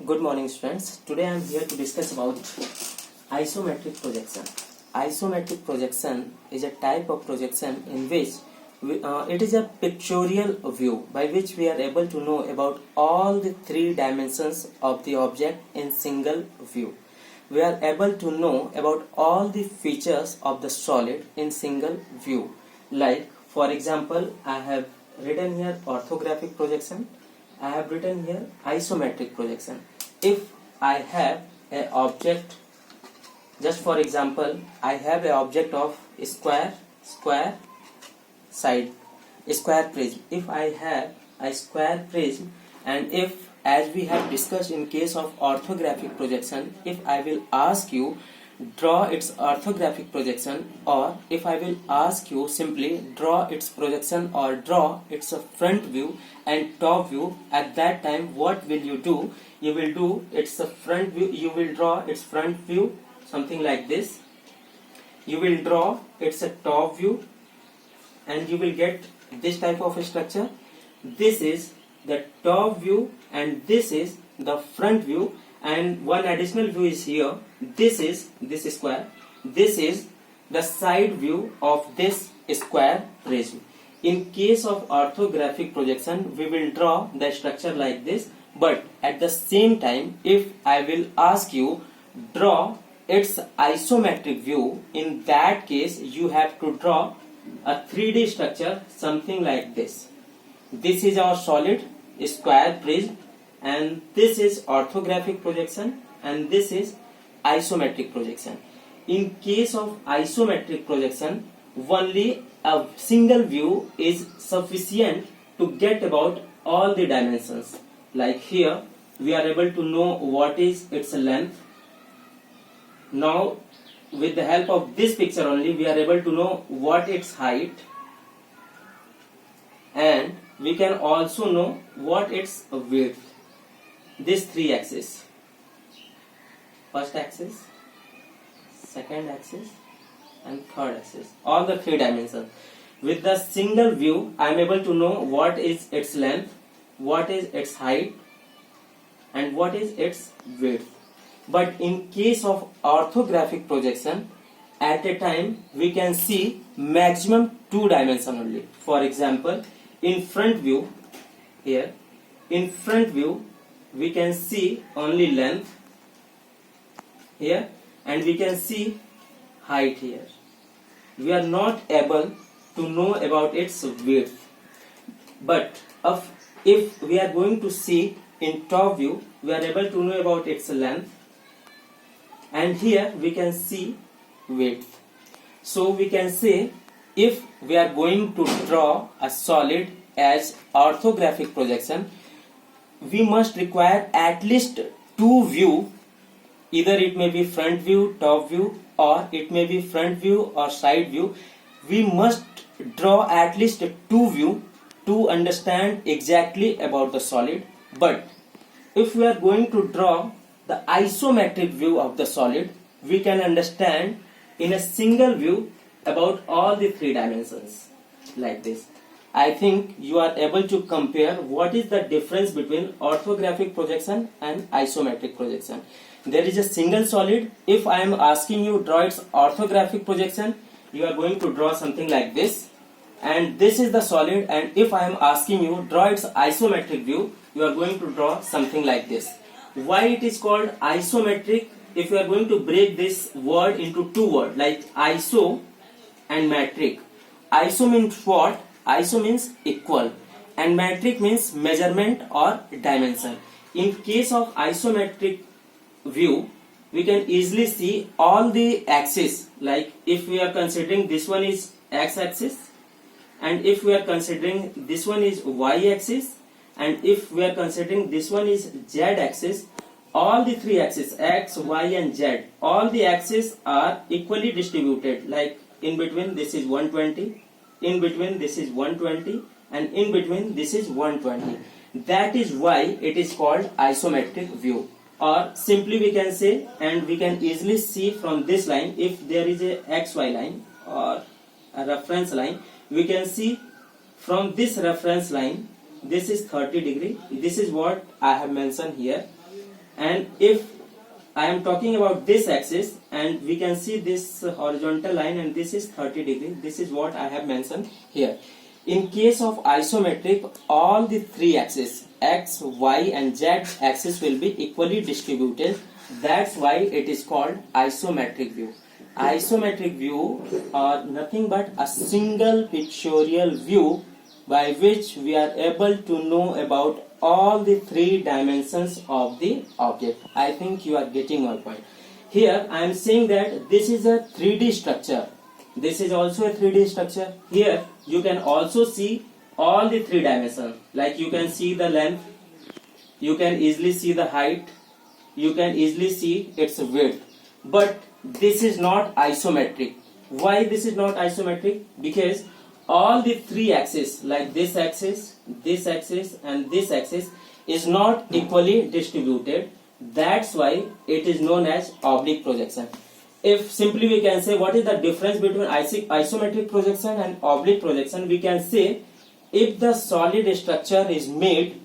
Good morning, students. Today I am here to discuss about isometric projection. Isometric projection is a type of projection in which it is a pictorial view by which we are able to know about all the three dimensions of the object in single view. We are able to know about all the features of the solid in single view. Like, for example, I have written here orthographic projection. I have written here isometric projection. If I have an object, just for example, I have an object of square side, square prism. If I have a square prism, and if, as we have discussed in case of orthographic projection, if I will ask you draw its orthographic projection, or if I will ask you simply draw its projection or draw its front view and top view, at that time what will you do? You will do its front view, you will draw its front view something like this, you will draw its top view, and you will get this type of structure. This is the top view and this is the front view, and one additional view is here. This is this square. This is the side view of this square prism. In case of orthographic projection, we will draw the structure like this, but at the same time, if I will ask you draw its isometric view, in that case you have to draw a 3D structure something like this. This is our solid square prism, and this is orthographic projection, and this is isometric projection. In case of isometric projection, only a single view is sufficient to get about all the dimensions. Like here, we are able to know what is its length. Now, with the help of this picture only, we are able to know what its height, and we can also know what its width. These three axes, first axis, second axis, and third axis, all the three dimensions. With the single view, I am able to know what is its length, what is its height, and what is its width. But in case of orthographic projection, at a time we can see maximum two dimensions only. For example, in front view, here, in front view, we can see only length here, and we can see height here. We are not able to know about its width. But if we are going to see in top view, we are able to know about its length, and here we can see width. So we can say, if we are going to draw a solid as orthographic projection, we must require at least two view. Either it may be front view, top view, or it may be front view or side view. We must draw at least two view to understand exactly about the solid. But if we are going to draw the isometric view of the solid, we can understand in a single view about all the three dimensions like this. I think you are able to compare what is the difference between orthographic projection and isometric projection. There is a single solid. If I am asking you draw its orthographic projection, you are going to draw something like this, and this is the solid. And if I am asking you draw its isometric view, you are going to draw something like this. Why it is called isometric? If you are going to break this word into two words like iso and metric. Iso means what? Iso means equal, and metric means measurement or dimension. In case of isometric view, we can easily see all the axes. Like if we are considering this one is x-axis, and if we are considering this one is y-axis, and if we are considering this one is z-axis, all the three axes x, y, and z, all the axes are equally distributed. Like in between this is 120, in between this is 120, and in between this is 120. That is why it is called isometric view. Or simply we can say, and we can easily see from this line, if there is a xy line or a reference line, we can see from this reference line, this is 30 degree. This is what I have mentioned here. And if I am talking about this axis, and we can see this horizontal line, and this is 30 degree. This is what I have mentioned here. In case of isometric, all the three axes, x, y and z axis will be equally distributed. That's why it is called isometric view. Isometric view are nothing but a single pictorial view by which we are able to know about all the three dimensions of the object. I think you are getting my point. Here I am saying that this is a 3D structure. This is also a 3D structure. Here you can also see all the three dimensions. Like you can see the length, you can easily see the height, you can easily see its width. But this is not isometric. Why this is not isometric? Because all the three axes, like this axis and this axis, is not equally distributed. That's why it is known as oblique projection. If simply we can say what is the difference between isometric projection and oblique projection, we can say if the solid structure is made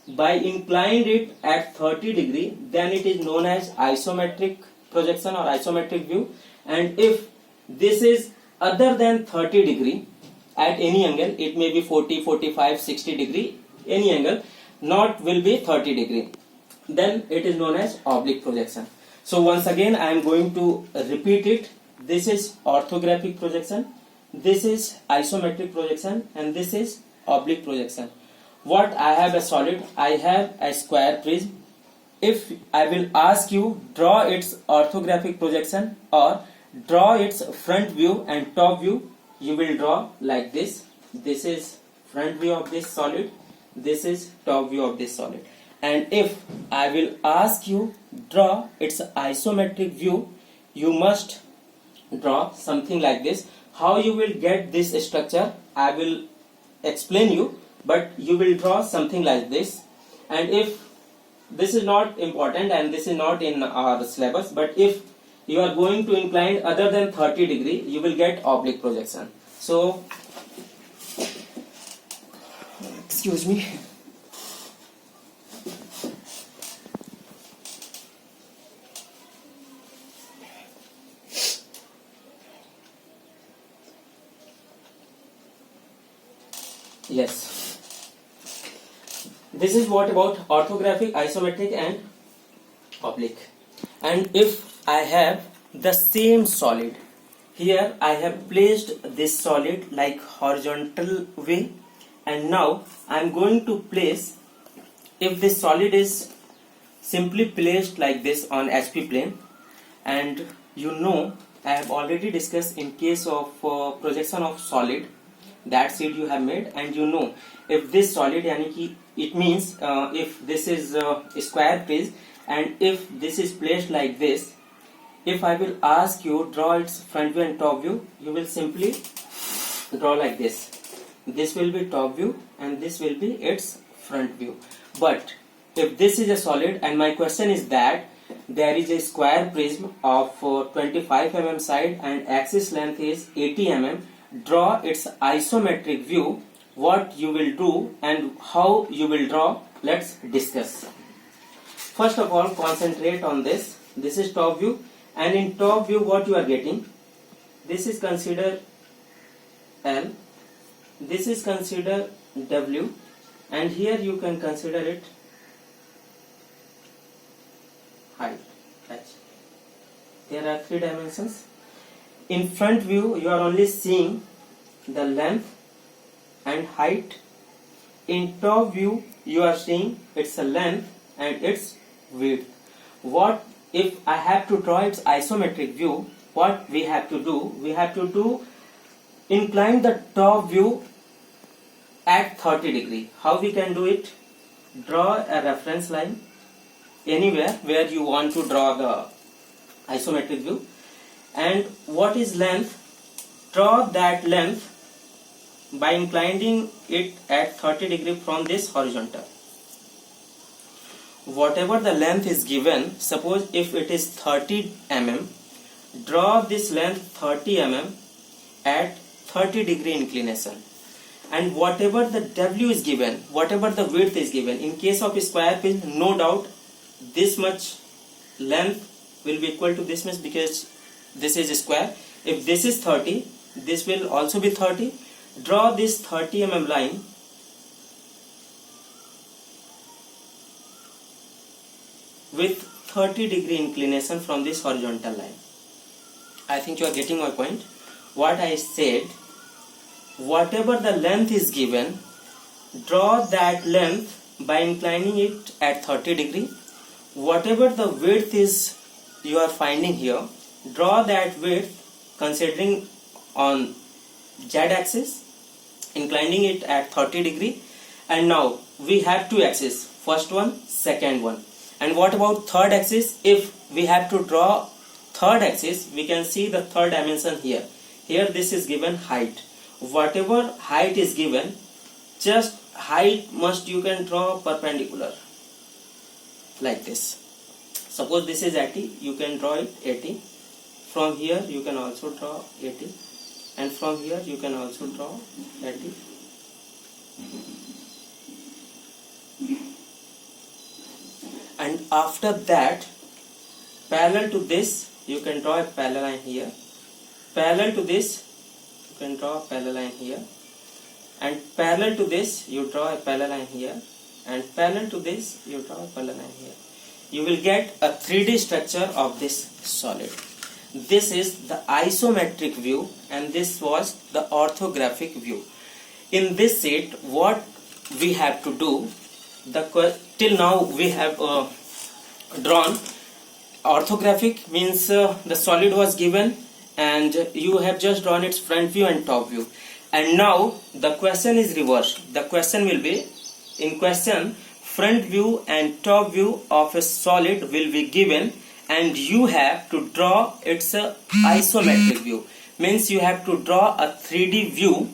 by inclined it at 30 degree, then it is known as isometric projection or isometric view. And if this is other than 30 degree at any angle, it may be 40, 45, 60 degree, any angle, not will be 30 degree, then it is known as oblique projection. So once again I am going to repeat it. This is orthographic projection, this is isometric projection, and this is oblique projection. What I have a solid, I have a square prism. If I will ask you draw its orthographic projection or draw its front view and top view, you will draw like this. This is front view of this solid, this is top view of this solid. And if I will ask you draw its isometric view, you must draw something like this. How you will get this structure, I will explain you, but you will draw something like this. And if this is not important and this is not in our syllabus, but if you are going to incline other than 30 degree, you will get oblique projection. So excuse me. Yes, this is what about orthographic, isometric and oblique. And if I have the same solid, here I have placed this solid like horizontal way, and now I am going to place, if this solid is simply placed like this on HP plane, and you know I have already discussed in case of projection of solid, that seed you have made, and you know if this solid, it means if this is a square prism and if this is placed like this, if I will ask you draw its front view and top view, you will simply draw like this. This will be top view and this will be its front view. But if this is a solid and my question is that there is a square prism of 25 mm side and axis length is 80 mm, draw its isometric view, what you will do and how you will draw, let's discuss. First of all, concentrate on this. This is top view, and in top view what you are getting, this is considered L, this is considered W, and here you can consider it height, H. There are three dimensions. In front view you are only seeing the length and height. In top view you are seeing its length and its width. What if I have to draw its isometric view? What we have to do? We have to incline the top view at 30 degree. How we can do it? Draw a reference line anywhere where you want to draw the isometric view. And what is length? Draw that length by inclining it at 30 degree from this horizontal. Whatever the length is given, suppose if it is 30 mm, draw this length 30 mm at 30 degree inclination. And whatever the W is given, whatever the width is given, in case of square prism, no doubt this much length will be equal to this much, because this is square. If this is 30, this will also be 30. Draw this 30 mm line with 30-degree inclination from this horizontal line. I think you are getting my point. What I said, whatever the length is given, draw that length by inclining it at 30 degree. Whatever the width is you are finding here, draw that width considering on z axis, inclining it at 30 degree. And now we have two axes, first one, second one. And what about third axis? If we have to draw third axis, we can see the third dimension here. Here this is given height. Whatever height is given, just height must you can draw perpendicular like this. Suppose this is 80, you can draw it 80. From here you can also draw 80, and from here you can also draw 80. And after that, parallel to this, you can draw a parallel line here. Parallel to this, you can draw a parallel line here. And parallel to this, you draw a parallel line here. And parallel to this, you draw a parallel line here. You will get a 3D structure of this solid. This is the isometric view, and this was the orthographic view. In this sheet, what we have to do, till now we have drawn orthographic, means the solid was given and you have just drawn its front view and top view. And now the question is reversed. The question will be, in question, front view and top view of a solid will be given, and you have to draw its isometric view. Means you have to draw a 3D view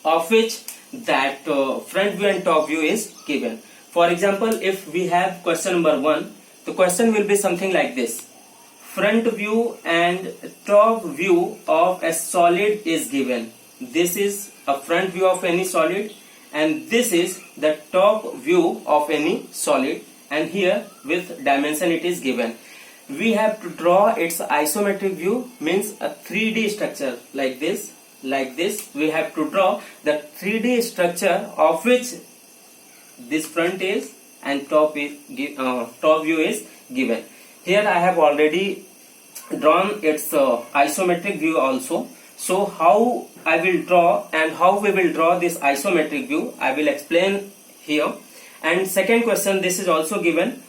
of which that front view and top view is given. For example, if we have question number 1, the question will be something like this. Front view and top view of a solid is given. This is a front view of any solid, and this is the top view of any solid, and here with dimension it is given. We have to draw its isometric view, means a 3D structure like this. Like this, we have to draw the 3D structure of which this front is and top view is given. Here I have already drawn its isometric view also. So how I will draw and how we will draw this isometric view, I will explain here. And second question, this is also given.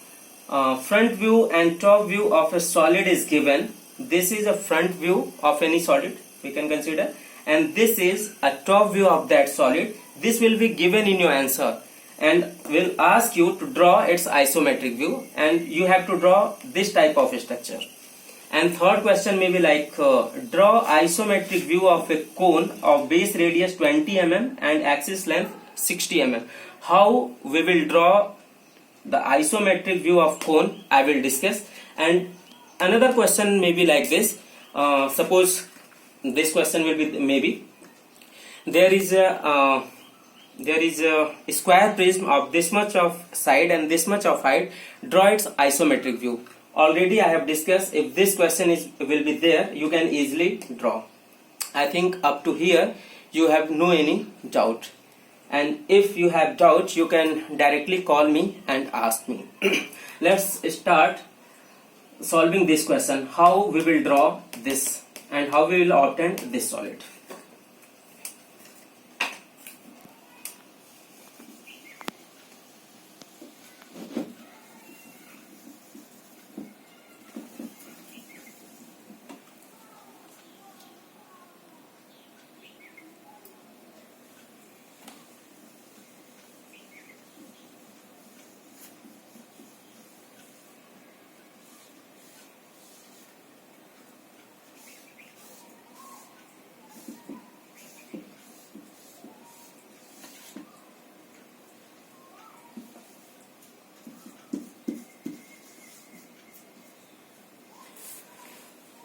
Front view and top view of a solid is given. This is a front view of any solid, we can consider, and this is a top view of that solid. This will be given in your answer, and will ask you to draw its isometric view, and you have to draw this type of structure. And third question may be like, draw isometric view of a cone of base radius 20 mm and axis length 60 mm. How we will draw the isometric view of cone, I will discuss. And another question may be like this. Suppose this question will be, maybe there is a square prism of this much of side and this much of height. Draw its isometric view. Already I have discussed, if this question will be there, you can easily draw. I think up to here you have no any doubt, and if you have doubt you can directly call me and ask me. Let's start solving this question, how we will draw this and how we will obtain this solid.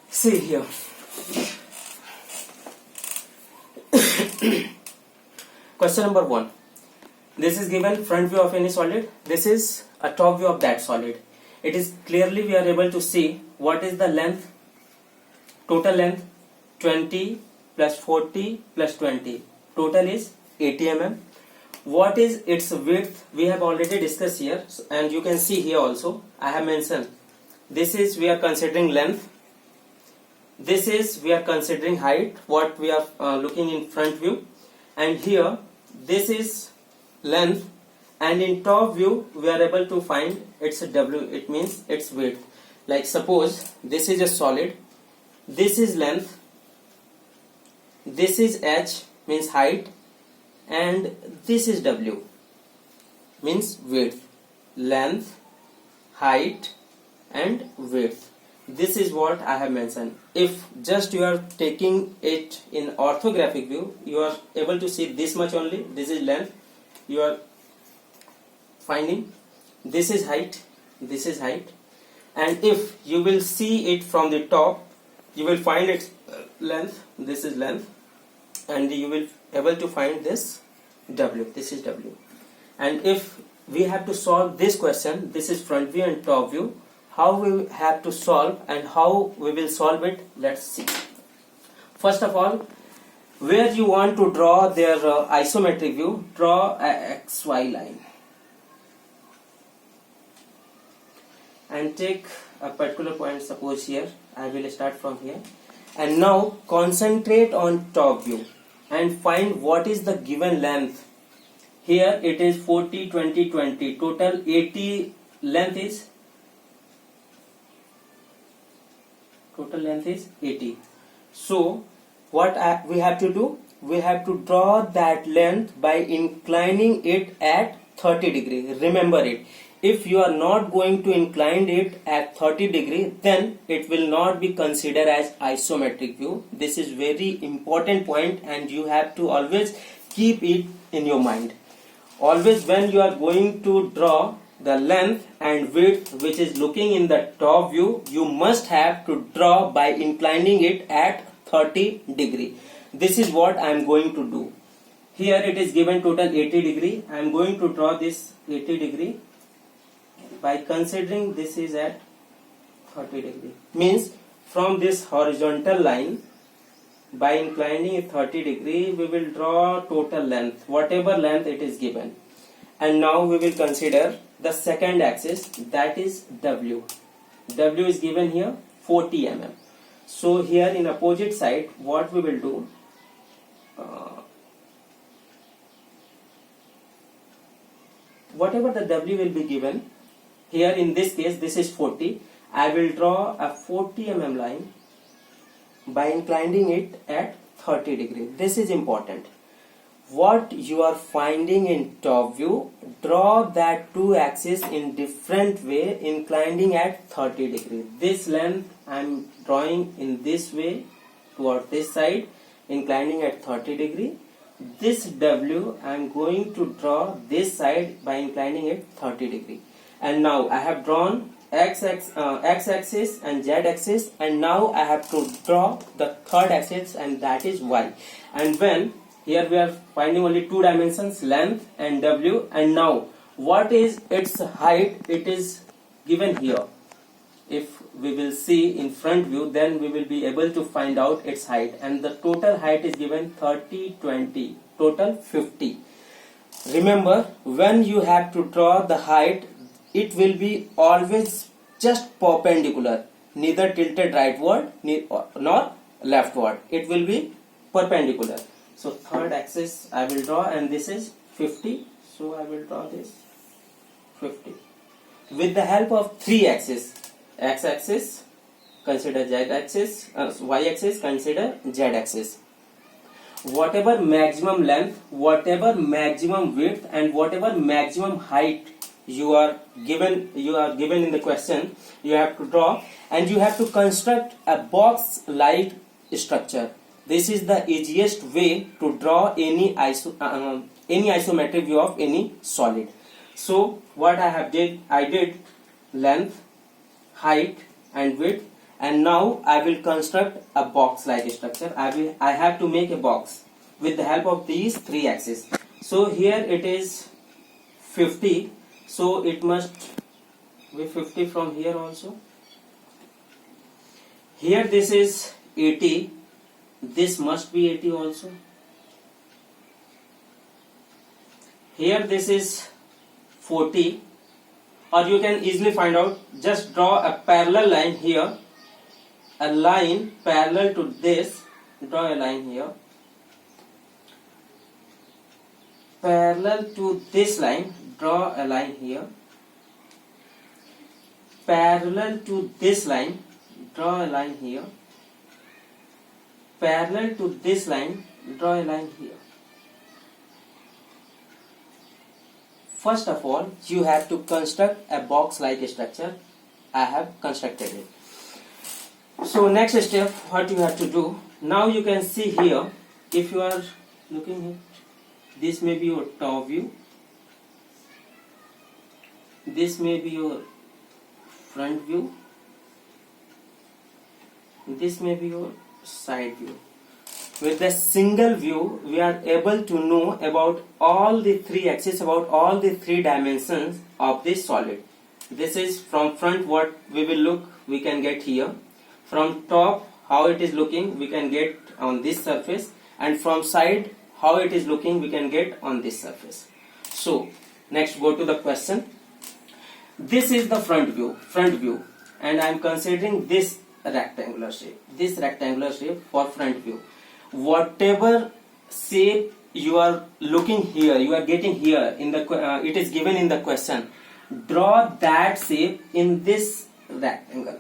See here. Question number 1. This is given front view of any solid. This is a top view of that solid. it is clearly we are able to see what is the length, total length 20 plus 40 plus 20, total is 80 mm. What is its width? We have already discussed here, and you can see here also I have mentioned. This is we are considering length, this is we are considering height, what we are looking in front view, and here this is length, and in top view we are able to find its W, it means its width. Like suppose this is a solid, this is length, this is H means height, and this is W means width. Length, height and width, this is what I have mentioned. If just you are taking it in orthographic view, you are able to see this much only. This is length, you are finding, this is height, this is height, and if you will see it from the top, you will find its length, this is length, and you will able to find this W, this is W. And if we have to solve this question, this is front view and top view, how we have to solve and how we will solve it, let's see. First of all, where you want to draw their isometric view, draw a XY line and take a particular point. Suppose here I will start from here, and now concentrate on top view and find what is the given length. Here it is 40 20 20, total 80 length is, total length is 80. So what we have to do, we have to draw that length by inclining it at 30 degree. Remember it, if you are not going to incline it at 30 degree, then it will not be considered as isometric view. This is very important point, and you have to always keep it in your mind. Always when you are going to draw the length and width which is looking in the top view, you must have to draw by inclining it at 30 degree. This is what I am going to do. Here it is given total 80 degree. I am going to draw this 80 degree by considering this is at 30 degree. Means from this horizontal line, by inclining it 30 degree, we will draw total length, whatever length it is given. And now we will consider the second axis, that is W. W is given here 40 mm. So here in opposite side, what we will do, whatever the W will be given, here in this case this is 40, I will draw a 40 mm line by inclining it at 30 degree. This is important. What you are finding in top view, draw that two axes in different way, inclining at 30 degree. This length I am drawing in this way toward this side, inclining at 30 degree. This W I am going to draw this side by inclining it 30 degree. And now I have drawn x-axis and z-axis, and now I have to draw the third axis, and that is y. And when here we are finding only two dimensions, length and W, and now what is its height, it is given here. If we will see in front view, then we will be able to find out its height, and the total height is given 30 20, total 50. Remember, when you have to draw the height, it will be always just perpendicular, neither tilted rightward nor leftward. It will be perpendicular. So third axis I will draw, and this is 50. So I will draw this 50. With the help of three axes, x-axis, consider z-axis, y-axis, consider z-axis. Whatever maximum length, whatever maximum width, and whatever maximum height you are given in the question, you have to draw, and you have to construct a box like structure. This is the easiest way to draw any isometric view of any solid. So what I did length, height and width, and now I will construct a box like structure. I have to make a box with the help of these three axes. So here it is 50, so it must with 50 from here also. Here this is 80, this must be 80 also. Here this is 40, or you can easily find out, just draw a parallel line here, a line parallel to this, draw a line here, parallel to this line, draw a line here, parallel to this line, draw a line here, parallel to this line, draw a line here. First of all, you have to construct a box-like structure. I have constructed it. So next step, what you have to do, now you can see here, if you are looking here, this may be your top view, this may be your front view, this may be your side view. With a single view, we are able to know about all the three axes, about all the three dimensions of this solid. This is from front what we will look, we can get here. From top, how it is looking, we can get on this surface. And from side, how it is looking, we can get on this surface. So, next go to the question. This is the front view, and I am considering this rectangular shape for front view. Whatever shape you are looking here, you are getting here in the it is given in the question, draw that shape in this rectangle.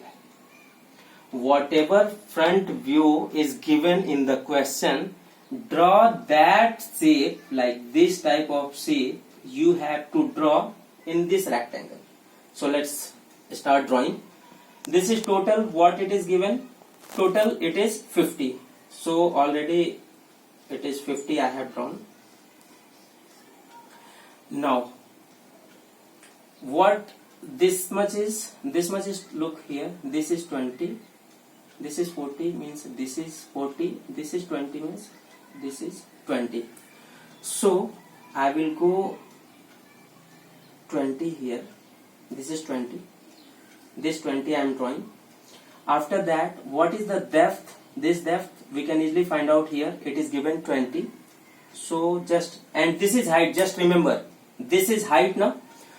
Whatever front view is given in the question, draw that shape, like this type of shape you have to draw in this rectangle. So let's start drawing. This is total, what it is given, total it is 50. So already it is 50 I have drawn. Now what this much is, look here, this is 20, this is 40, means this is 40, this is 20, means this is 20. So I will go 20 here, this is 20, this 20 I am drawing. After that, what is the depth? This depth we can easily find out here, it is given 20. So just, and this is height, just remember this is height now.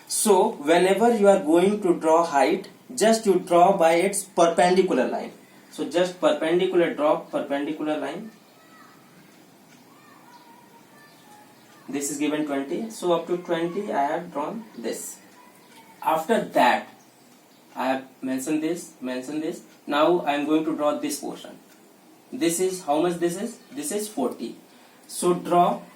So whenever you are going to draw height, just you draw by its perpendicular line. So just perpendicular, draw perpendicular line. This is given 20, so up to 20 I have drawn this. After that I have mentioned this. Now I am going to draw this portion. This is how much this is? This is 40. So draw